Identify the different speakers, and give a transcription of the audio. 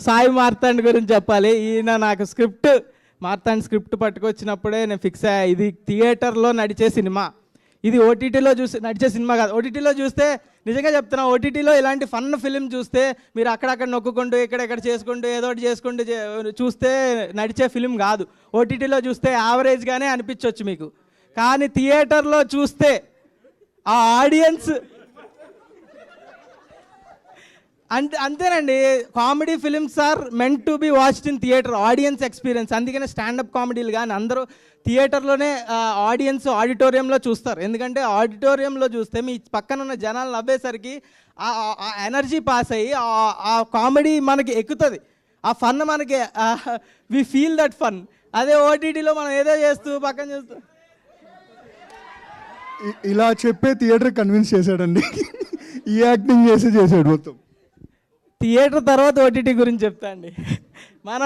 Speaker 1: సాయి మార్తాండ్ గురించి చెప్పాలి. ఈయన నాకు మార్తాండ్ స్క్రిప్ట్ పట్టుకొచ్చినప్పుడే నేను ఫిక్స్ అయ్యా, ఇది థియేటర్లో నడిచే సినిమా, ఇది ఓటీటీలో నడిచే సినిమా కాదు. ఓటీటీలో చూస్తే నిజంగా చెప్తున్నా, ఓటీటీలో ఇలాంటి ఫన్ ఫిలిం చూస్తే మీరు అక్కడక్కడ నొక్కుంటూ ఇక్కడెక్కడ చేసుకుంటూ ఏదో ఒకటి చేసుకుంటూ చూస్తే నడిచే ఫిలిం కాదు. ఓటీటీలో చూస్తే యావరేజ్గానే అనిపించవచ్చు మీకు, కానీ థియేటర్లో చూస్తే ఆ ఆడియన్స్ అంతేనండి. Comedy films are meant to be watched in theatre, audience experience. అందుకనే స్టాండప్ కామెడీలు కానీ అందరూ థియేటర్లోనే ఆడియన్స్ ఆడిటోరియంలో చూస్తారు. ఎందుకంటే ఆడిటోరియంలో చూస్తే మీ పక్కన ఉన్న జనాలు నవ్వేసరికి ఆ ఎనర్జీ పాస్ అయ్యి ఆ కామెడీ మనకి ఎక్కుతుంది, ఆ ఫన్ మనకి వి ఫీల్ దట్ ఫన్. అదే ఓటీటీలో మనం ఏదో చేస్తూ పక్కన చూస్తూ
Speaker 2: ఇలా చెప్పే థియేటర్ కన్విన్స్ చేశాడండి. ఈ యాక్టింగ్ చేసాడు మొత్తం.
Speaker 1: థియేటర్ తర్వాత ఓటీటీ గురించి చెప్తా అండి. మన